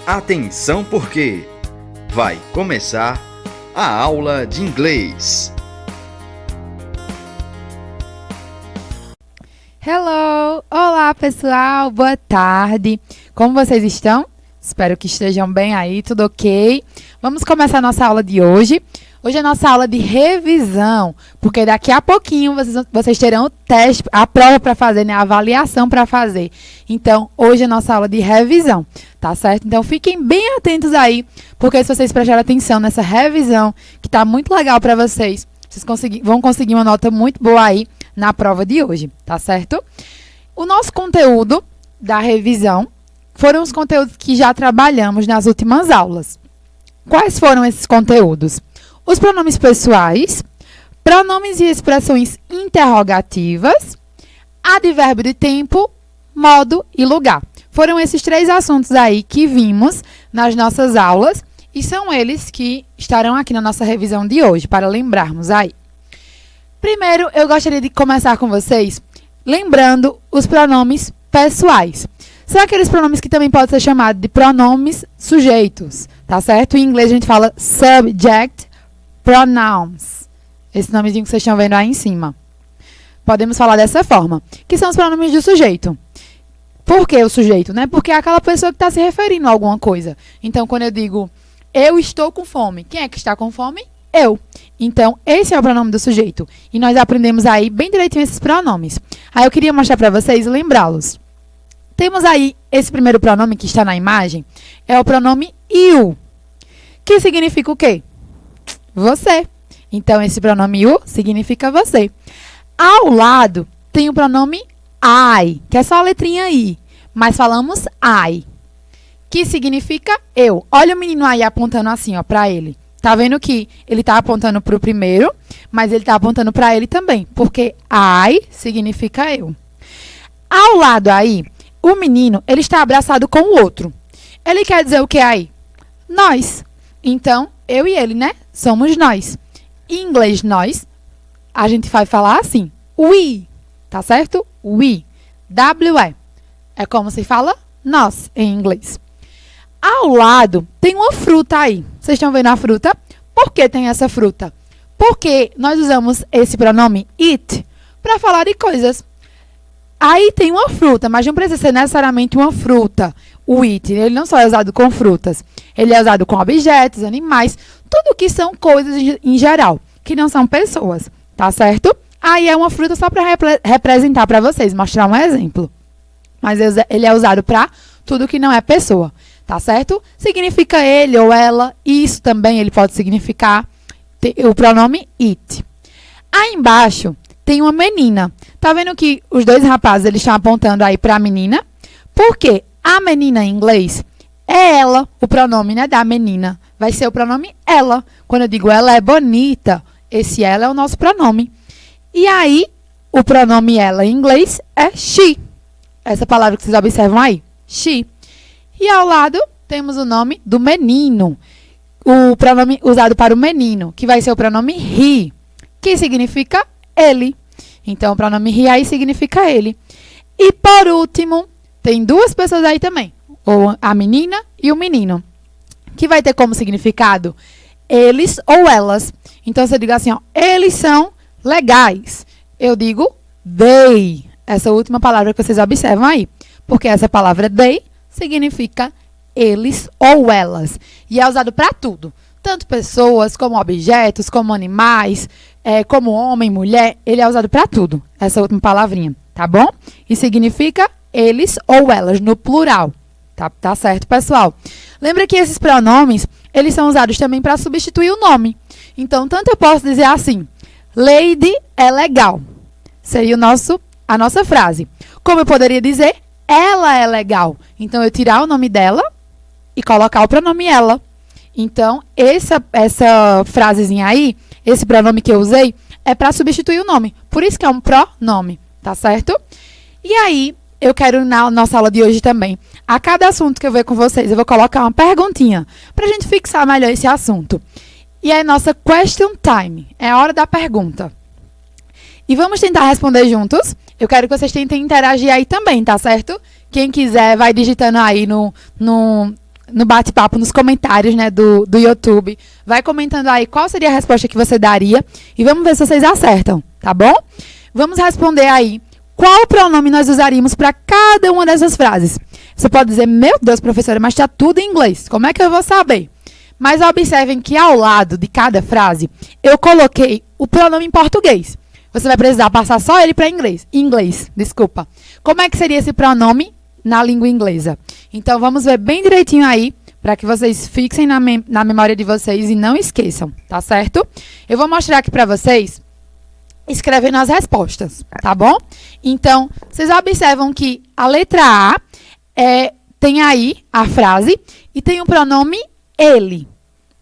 Atenção porque vai começar a aula de inglês. Hello! Olá, pessoal! Boa tarde! Como vocês estão? Espero que estejam bem aí, tudo ok? Vamos começar a nossa aula de hoje. Hoje é a nossa aula de revisão, porque daqui a pouquinho vocês terão o teste, a prova para fazer, né? A avaliação para fazer. Então, hoje é a nossa aula de revisão, tá certo? Então, fiquem bem atentos aí, porque se vocês prestarem atenção nessa revisão, que tá muito legal para vocês, vão conseguir uma nota muito boa aí na prova de hoje, tá certo? O nosso conteúdo da revisão foram os conteúdos que já trabalhamos nas últimas aulas. Quais foram esses conteúdos? Os pronomes pessoais, pronomes e expressões interrogativas, advérbio de tempo, modo e lugar. Foram esses 3 assuntos aí que vimos nas nossas aulas e são eles que estarão aqui na nossa revisão de hoje, para lembrarmos aí. Primeiro, eu gostaria de começar com vocês lembrando os pronomes pessoais. São aqueles pronomes que também podem ser chamados de pronomes sujeitos, tá certo? Em inglês a gente fala subject pronouns. Esse nomezinho que vocês estão vendo aí em cima. Podemos falar dessa forma, que são os pronomes do sujeito. Por que o sujeito, né? Porque é aquela pessoa que está se referindo a alguma coisa. Então, quando eu digo, eu estou com fome, quem é que está com fome? Eu. Então, esse é o pronome do sujeito. E nós aprendemos aí bem direitinho esses pronomes. Aí eu queria mostrar para vocês e lembrá-los. Temos aí esse primeiro pronome que está na imagem, é o pronome you, que significa o quê? Você. Então, esse pronome you significa você. Ao lado, tem o pronome I, que é só a letrinha I, mas falamos I, que significa eu. Olha o menino aí apontando assim, ó, para ele. Tá vendo que ele tá apontando para o primeiro, mas ele tá apontando para ele também, porque I significa eu. Ao lado aí, o menino, ele está abraçado com o outro. Ele quer dizer o que aí? Nós. Então, eu e ele, né? Somos nós. Em inglês, nós, a gente vai falar assim, we, tá certo? We, W-E. É como se fala nós em inglês. Ao lado, tem uma fruta aí. Vocês estão vendo a fruta? Por que tem essa fruta? Porque nós usamos esse pronome it para falar de coisas. Aí tem uma fruta, mas não precisa ser necessariamente uma fruta. O it, ele não só é usado com frutas. Ele é usado com objetos, animais, tudo que são coisas em geral, que não são pessoas, tá certo? Aí é uma fruta só para representar para vocês, mostrar um exemplo. Mas ele é usado para tudo que não é pessoa, tá certo? Significa ele ou ela, isso também ele pode significar o pronome it. Aí embaixo tem uma menina. Tá vendo que os 2 rapazes eles estão apontando aí para a menina? Porque a menina em inglês é ela, o pronome, né, da menina. Vai ser o pronome ela. Quando eu digo ela é bonita, esse ela é o nosso pronome. E aí, o pronome ela em inglês é she. Essa palavra que vocês observam aí, she. E ao lado temos o nome do menino. O pronome usado para o menino, que vai ser o pronome he, que significa ele. Então, o pronome he aí significa ele. E por último, tem 2 pessoas aí também. Ou a menina e o menino. Que vai ter como significado eles ou elas. Então, se eu digo assim, ó, eles são legais. Eu digo they. Essa última palavra que vocês observam aí. Porque essa palavra they significa eles ou elas. E é usado para tudo. Tanto pessoas, como objetos, como animais, como homem, mulher. Ele é usado para tudo. Essa última palavrinha, tá bom? E significa eles ou elas, no plural. Tá certo, pessoal? Lembra que esses pronomes, eles são usados também para substituir o nome. Então, tanto eu posso dizer assim, Lady é legal. Seria a nossa frase. Como eu poderia dizer, ela é legal. Então, eu tirar o nome dela e colocar o pronome ela. Então, essa frasezinha aí, esse pronome que eu usei, é para substituir o nome. Por isso que é um pronome, tá certo? E aí, eu quero, na nossa aula de hoje também, a cada assunto que eu ver com vocês, eu vou colocar uma perguntinha para a gente fixar melhor esse assunto. E é a nossa question time, é a hora da pergunta. E vamos tentar responder juntos. Eu quero que vocês tentem interagir aí também, tá certo? Quem quiser, vai digitando aí no no bate-papo, nos comentários, né, do YouTube. Vai comentando aí qual seria a resposta que você daria e vamos ver se vocês acertam, tá bom? Vamos responder aí qual pronome nós usaríamos para cada uma dessas frases. Você pode dizer, meu Deus, professora, mas está tudo em inglês. Como é que eu vou saber? Mas observem que ao lado de cada frase, eu coloquei o pronome em português. Você vai precisar passar só ele para inglês. Desculpa. Como é que seria esse pronome na língua inglesa? Então, vamos ver bem direitinho aí, para que vocês fixem na memória de vocês e não esqueçam, tá certo? Eu vou mostrar aqui para vocês, escrevendo as respostas, tá bom? Então, vocês observam que a letra A tem aí a frase e tem o pronome ele.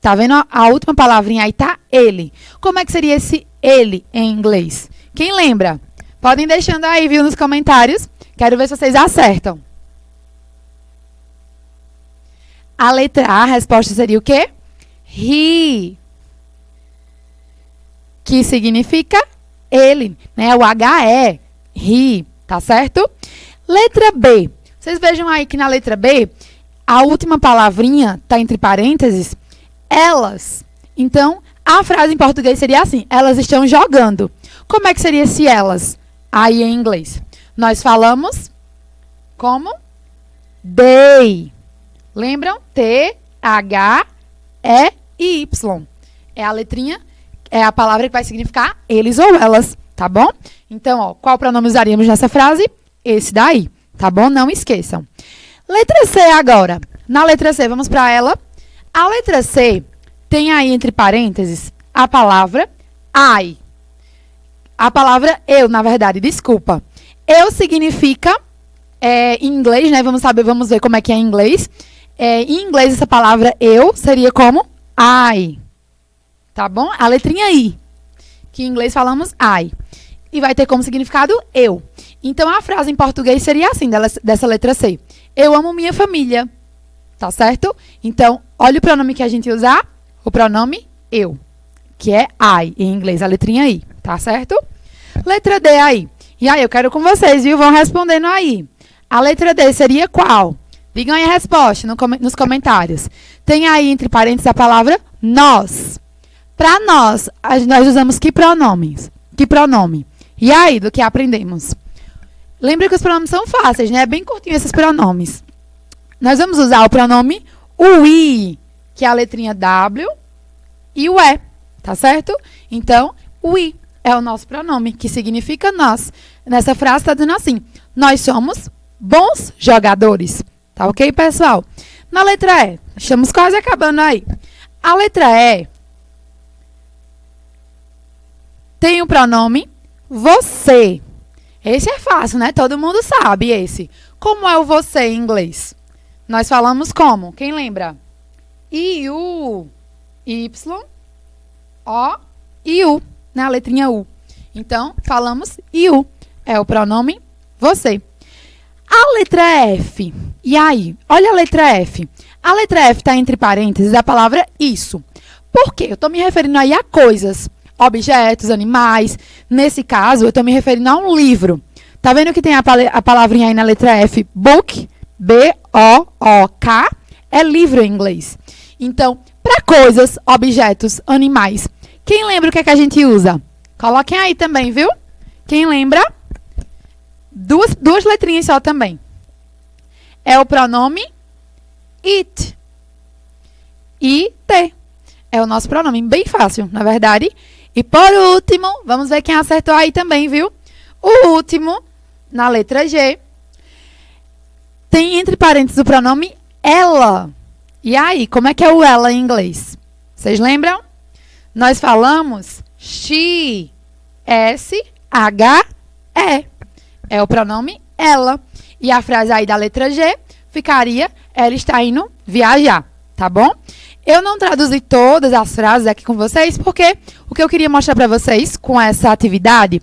Tá vendo? A última palavrinha aí tá ele. Como é que seria esse ele em inglês? Quem lembra? Podem deixando aí, viu, nos comentários. Quero ver se vocês acertam. A letra A, a resposta seria o quê? He. Que significa ele, né? O H-E. He, tá certo? Letra B. Vocês vejam aí que na letra B, a última palavrinha está entre parênteses, elas. Então, a frase em português seria assim, elas estão jogando. Como é que seria esse elas aí em inglês? Nós falamos como they. Lembram? T-H-E-Y. É a letrinha, é a palavra que vai significar eles ou elas, tá bom? Então, ó, qual pronome usaríamos nessa frase? Esse daí, tá bom? Não esqueçam. Letra C agora. Na letra C, vamos para ela. A letra C tem aí entre parênteses a palavra I. A palavra eu, na verdade, desculpa. Eu significa, em inglês, né? Vamos ver como é que é em inglês. Em inglês, essa palavra eu seria como I. Tá bom? A letrinha I. Que em inglês falamos I. E vai ter como significado eu. Então, a frase em português seria assim, dessa letra C. Eu amo minha família. Tá certo? Então, olha o pronome que a gente usar. O pronome eu. Que é I, em inglês, a letrinha I. Tá certo? Letra D aí. E aí, eu quero com vocês, viu? Vão respondendo aí. A letra D seria qual? Digam aí a resposta nos comentários. Tem aí, entre parênteses, a palavra nós. Para nós usamos que pronomes? Que pronome? E aí, do que aprendemos? Lembre que os pronomes são fáceis, né? É bem curtinho esses pronomes. Nós vamos usar o pronome o I, que é a letrinha W, e o E, tá certo? Então, o I é o nosso pronome, que significa nós. Nessa frase está dizendo assim, nós somos bons jogadores. Tá ok, pessoal? Na letra E, estamos quase acabando aí. A letra E tem o pronome você. Esse é fácil, né? Todo mundo sabe esse. Como é o você em inglês? Nós falamos como? Quem lembra? I-U. Y-O-I-U. Né? A letrinha U. Então, falamos I-U. É o pronome você. A letra F. E aí? Olha a letra F. A letra F está entre parênteses a palavra isso. Por quê? Eu estou me referindo aí a coisas. Objetos, animais. Nesse caso, eu estou me referindo a um livro. Tá vendo que tem a palavrinha aí na letra F? Book, B-O-O-K, é livro em inglês. Então, para coisas, objetos, animais. Quem lembra o que é que a gente usa? Coloquem aí também, viu? Quem lembra? Duas letrinhas só também. É o pronome it. I-T. É o nosso pronome, bem fácil, na verdade. E por último, vamos ver quem acertou aí também, viu? O último, na letra G, tem entre parênteses o pronome ela. E aí, como é que é o ela em inglês? Vocês lembram? Nós falamos she, S-H-E. É o pronome ela. E a frase aí da letra G ficaria, ela está indo viajar, tá bom? Eu não traduzi todas as frases aqui com vocês, porque o que eu queria mostrar para vocês com essa atividade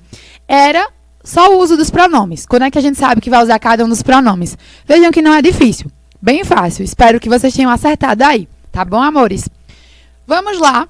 era só o uso dos pronomes. Quando é que a gente sabe que vai usar cada um dos pronomes? Vejam que não é difícil. Bem fácil. Espero que vocês tenham acertado aí. Tá bom, amores? Vamos lá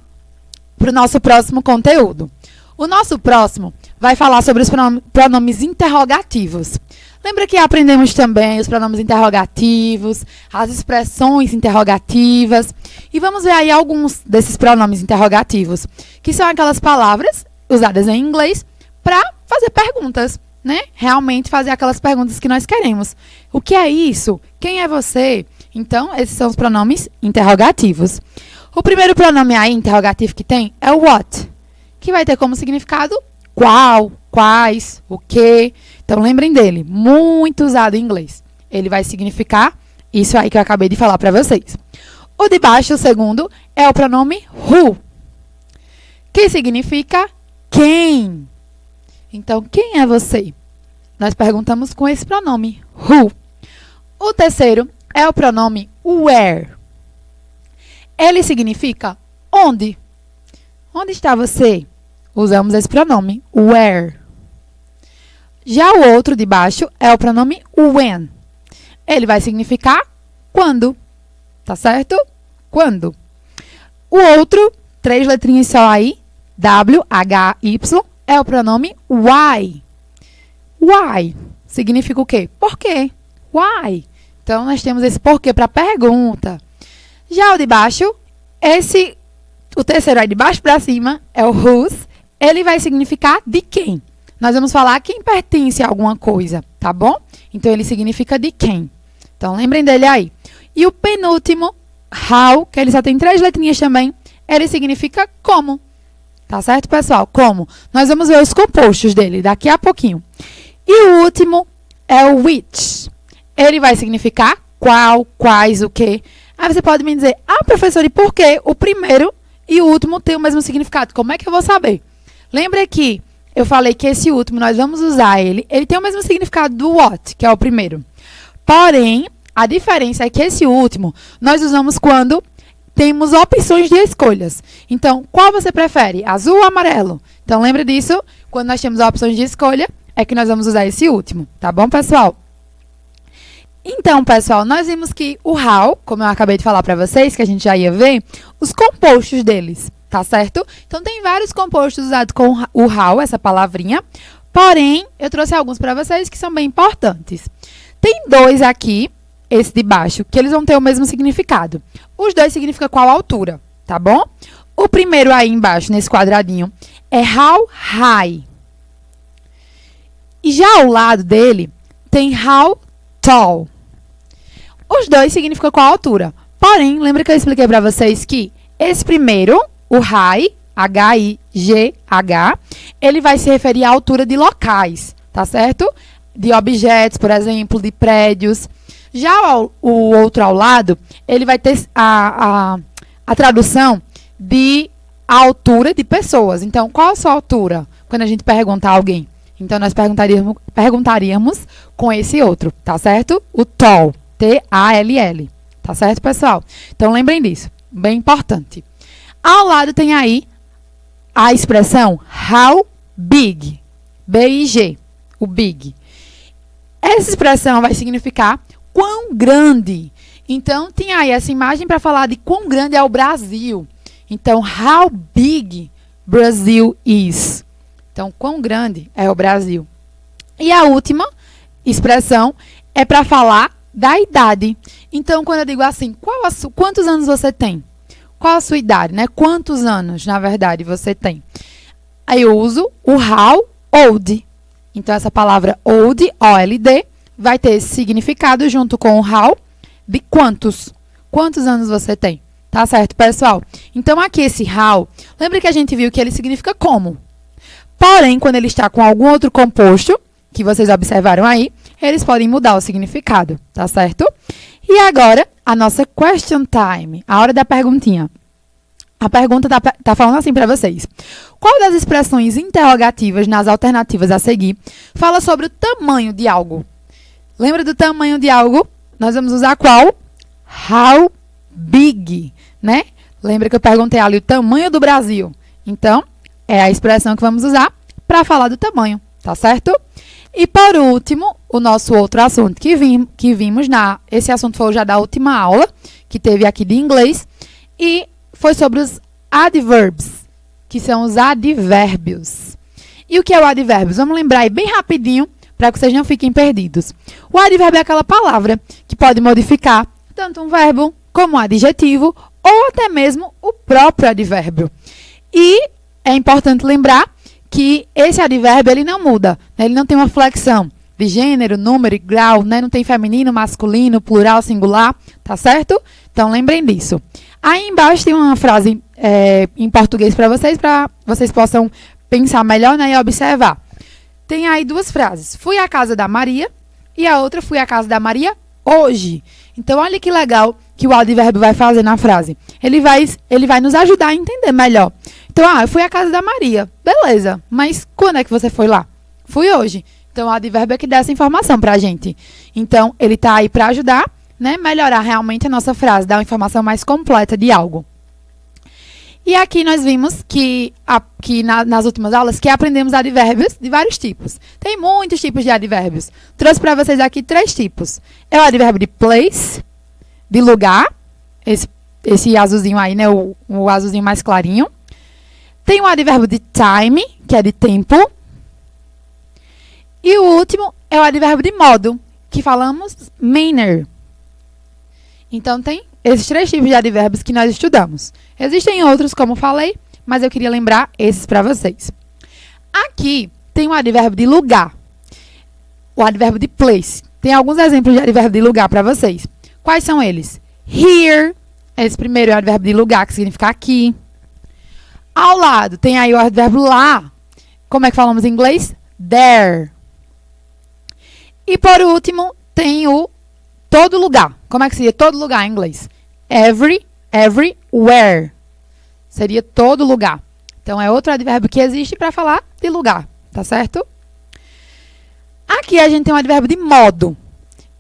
para o nosso próximo conteúdo. O nosso próximo vai falar sobre os pronomes interrogativos. Lembra que aprendemos também os pronomes interrogativos, as expressões interrogativas. E vamos ver aí alguns desses pronomes interrogativos, que são aquelas palavras usadas em inglês para fazer perguntas, né? Realmente fazer aquelas perguntas que nós queremos. O que é isso? Quem é você? Então, esses são os pronomes interrogativos. O primeiro pronome aí interrogativo que tem é o what, que vai ter como significado qual, quais, o que. Então, lembrem dele, muito usado em inglês. Ele vai significar isso aí que eu acabei de falar para vocês. O de baixo, o segundo, é o pronome who, que significa quem. Então, quem é você? Nós perguntamos com esse pronome, who. O terceiro é o pronome where. Ele significa onde. Onde está você? Usamos esse pronome, where. Já o outro de baixo é o pronome when. Ele vai significar quando. Tá certo? Quando. O outro, 3 letrinhas só aí, W, H, Y, é o pronome why. Why significa o quê? Por quê? Why. Então, nós temos esse porquê para pergunta. Já o de baixo, o terceiro aí de baixo para cima, é o whose. Ele vai significar de quem. Nós vamos falar quem pertence a alguma coisa, tá bom? Então, ele significa de quem. Então, lembrem dele aí. E o penúltimo, how, que ele só tem 3 letrinhas também, ele significa como. Tá certo, pessoal? Como? Nós vamos ver os compostos dele daqui a pouquinho. E o último é o which. Ele vai significar qual, quais, o que. Aí você pode me dizer, professor, e por que o primeiro e o último tem o mesmo significado? Como é que eu vou saber? Lembra que eu falei que esse último, nós vamos usar ele tem o mesmo significado do what, que é o primeiro. Porém, a diferença é que esse último, nós usamos quando temos opções de escolhas. Então, qual você prefere? Azul ou amarelo? Então, lembra disso? Quando nós temos opções de escolha, é que nós vamos usar esse último. Tá bom, pessoal? Então, pessoal, nós vimos que o how, como eu acabei de falar para vocês, que a gente já ia ver, os compostos deles, tá certo? Então, tem vários compostos usados com o how, essa palavrinha. Porém, eu trouxe alguns para vocês que são bem importantes. Tem 2 aqui, esse de baixo, que eles vão ter o mesmo significado. Os 2 significam qual altura, tá bom? O primeiro aí embaixo, nesse quadradinho, é how high. E já ao lado dele, tem how tall. Os 2 significam qual altura. Porém, lembra que eu expliquei para vocês que esse primeiro, o high, H-I-G-H, ele vai se referir à altura de locais, tá certo? De objetos, por exemplo, de prédios. Já o outro ao lado, ele vai ter a tradução de altura de pessoas. Então, qual a sua altura? Quando a gente pergunta a alguém. Então, nós perguntaríamos com esse outro, tá certo? O tall, T-A-L-L. Tá certo, pessoal? Então, lembrem disso. Bem importante. Ao lado tem aí a expressão how big. B-I-G. O big. Essa expressão vai significar quão grande. Então, tem aí essa imagem para falar de quão grande é o Brasil. Então, how big Brazil is. Então, quão grande é o Brasil. E a última expressão é para falar da idade. Então, quando eu digo assim, quantos anos você tem? Qual a sua idade, né? Quantos anos, na verdade, você tem? Aí eu uso o how old. Então, essa palavra old, O-L-D, vai ter esse significado junto com o how de quantos. Quantos anos você tem? Tá certo, pessoal? Então, aqui esse how, lembra que a gente viu que ele significa como? Porém, quando ele está com algum outro composto, que vocês observaram aí, eles podem mudar o significado, tá certo? E agora, a nossa question time, a hora da perguntinha. A pergunta tá falando assim para vocês. Qual das expressões interrogativas nas alternativas a seguir fala sobre o tamanho de algo? Lembra do tamanho de algo? Nós vamos usar qual? How big, né? Lembra que eu perguntei ali o tamanho do Brasil. Então, é a expressão que vamos usar para falar do tamanho, tá certo? E por último, o nosso outro assunto que vimos esse assunto foi já da última aula, que teve aqui de inglês, e foi sobre os adverbs, que são os advérbios. E o que é o advérbios? Vamos lembrar aí bem rapidinho, para que vocês não fiquem perdidos. O advérbio é aquela palavra que pode modificar tanto um verbo como um adjetivo ou até mesmo o próprio advérbio. E é importante lembrar que esse advérbio ele não muda, né? Ele não tem uma flexão de gênero, número e grau, né? Não tem feminino, masculino, plural, singular, tá certo? Então lembrem disso. Aí embaixo tem uma frase em português para vocês possam pensar melhor, né, e observar. Tem aí duas frases. Fui à casa da Maria e a outra fui à casa da Maria hoje. Então olha que legal que o advérbio vai fazer na frase. Ele vai nos ajudar a entender melhor. Então, eu fui à casa da Maria. Beleza, mas quando é que você foi lá? Fui hoje. Então, o advérbio é que dá essa informação pra gente. Então, ele tá aí para ajudar, né, melhorar realmente a nossa frase, dar uma informação mais completa de algo. E aqui nós vimos que nas últimas aulas que aprendemos advérbios de vários tipos. Tem muitos tipos de advérbios. Trouxe para vocês aqui 3 tipos. É o advérbio de place, de lugar. Esse azulzinho aí, né, o azulzinho mais clarinho. Tem o advérbio de time, que é de tempo. E o último é o advérbio de modo, que falamos manner. Então, tem esses 3 tipos de advérbios que nós estudamos. Existem outros, como falei, mas eu queria lembrar esses para vocês. Aqui tem o advérbio de lugar, o advérbio de place. Tem alguns exemplos de advérbio de lugar para vocês. Quais são eles? Here, esse primeiro é o advérbio de lugar, que significa aqui. Ao lado, tem aí o advérbio lá. Como é que falamos em inglês? There. E por último, tem o todo lugar. Como é que seria todo lugar em inglês? Everywhere. Seria todo lugar. Então, é outro advérbio que existe para falar de lugar, tá certo? Aqui a gente tem um advérbio de modo.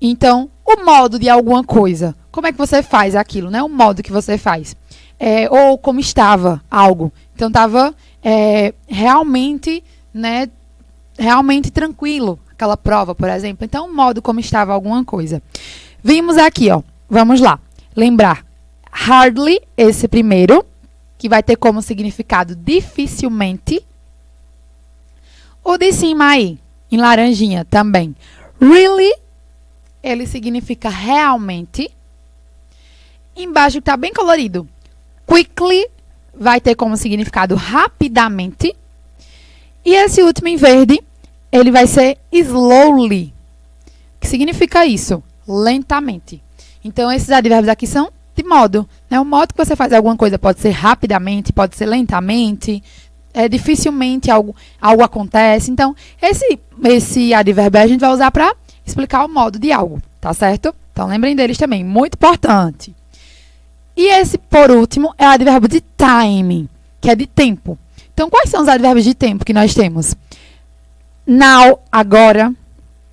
Então, o modo de alguma coisa. Como é que você faz aquilo, né? O modo que você faz. Ou como estava algo. Então, estava realmente, né, realmente tranquilo. Aquela prova, por exemplo. Então, o modo como estava alguma coisa. Vimos aqui, ó. Vamos lá. Lembrar. Hardly, esse primeiro, que vai ter como significado dificilmente. O de cima aí, em laranjinha também. Really, ele significa realmente. Embaixo está bem colorido. Quickly, vai ter como significado rapidamente. E esse último em verde, ele vai ser slowly. Que significa isso? Lentamente. Então, esses advérbios aqui são de modo, né? O modo que você faz alguma coisa pode ser rapidamente, pode ser lentamente, dificilmente algo acontece. Então, esse advérbio a gente vai usar para explicar o modo de algo, tá certo? Então, lembrem deles também, muito importante. E esse, por último, é o advérbio de time, que é de tempo. Então, quais são os advérbios de tempo que nós temos? Now, agora.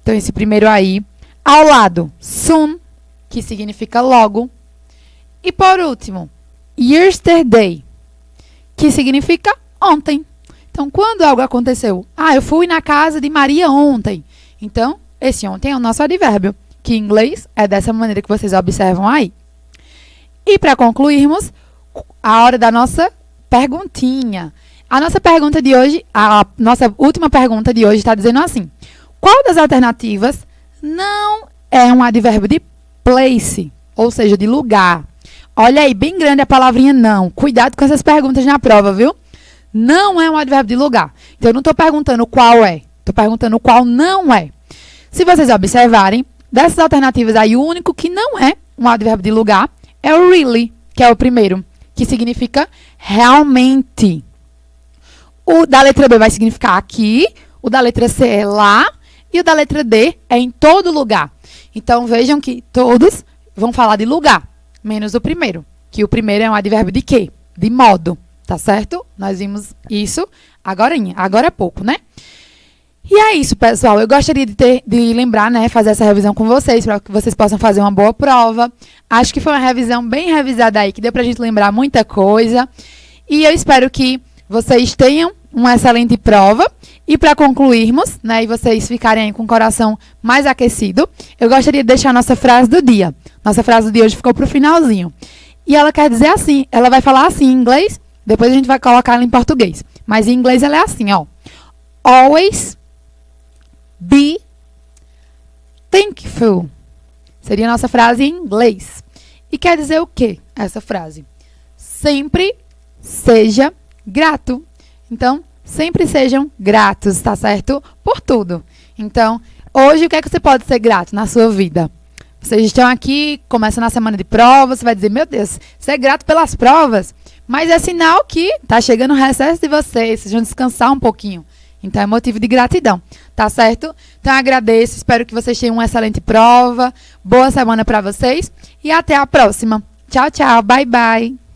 Então, esse primeiro aí. Ao lado, soon, que significa logo. E por último, yesterday, que significa ontem. Então, quando algo aconteceu? Eu fui na casa de Maria ontem. Então, esse ontem é o nosso advérbio, que em inglês é dessa maneira que vocês observam aí. E para concluirmos, a hora da nossa perguntinha. A nossa pergunta de hoje, a nossa última pergunta de hoje está dizendo assim: qual das alternativas não é um advérbio de place, ou seja, de lugar? Olha aí, bem grande a palavrinha não. Cuidado com essas perguntas na prova, viu? Não é um advérbio de lugar. Então, eu não estou perguntando qual é. Estou perguntando qual não é. Se vocês observarem, dessas alternativas aí, o único que não é um advérbio de lugar é o really, que é o primeiro, que significa realmente. O da letra B vai significar aqui, o da letra C é lá, e o da letra D é em todo lugar. Então, vejam que todos vão falar de lugar, menos o primeiro, que o primeiro é um advérbio de quê? De modo, tá certo? Nós vimos isso agora há pouco, né? E é isso, pessoal. Eu gostaria de lembrar, né, fazer essa revisão com vocês, para que vocês possam fazer uma boa prova. Acho que foi uma revisão bem revisada aí, que deu pra gente lembrar muita coisa. E eu espero que vocês tenham uma excelente prova. E para concluirmos, né, e vocês ficarem aí com o coração mais aquecido, eu gostaria de deixar a nossa frase do dia. Nossa frase de hoje ficou pro finalzinho. E ela quer dizer assim, ela vai falar assim em inglês, depois a gente vai colocar ela em português. Mas em inglês ela é assim, ó. Always be thankful. Seria a nossa frase em inglês. E quer dizer o quê, essa frase? Sempre seja grato. Então, sempre sejam gratos, tá certo? Por tudo. Então, hoje, o que é que você pode ser grato na sua vida? Vocês estão aqui, começando a semana de provas, você vai dizer, meu Deus, você é grato pelas provas, mas é sinal que tá chegando o recesso de vocês vão descansar um pouquinho. Então, é motivo de gratidão, tá certo? Então, eu agradeço, espero que vocês tenham uma excelente prova, boa semana para vocês e até a próxima. Tchau, tchau, bye, bye.